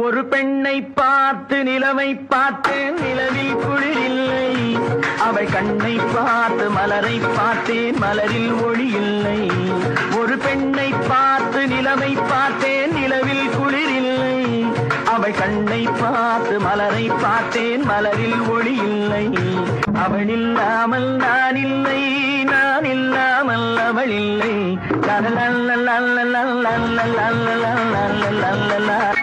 ஒரு பெண்ணை பார்த்து நிலவை பார்த்தேன், நிலவில் குளிரில்லை. அவள் கண்ணை பார்த்து மலரை பார்த்தேன், மலரில் ஒளி இல்லை. ஒரு பெண்ணை பார்த்து நிலவை பார்த்தேன், நிலவில் குளிரில்லை. அவள் கண்ணை பார்த்து மலரை பார்த்தேன், மலரில் ஒளி இல்லை. அவள் இல்லாமல் நான் இல்லை, நான் இல்லாமல் அவள் இல்லை. லா லா லா லா லா லா லா லா லா லா லா லா லா.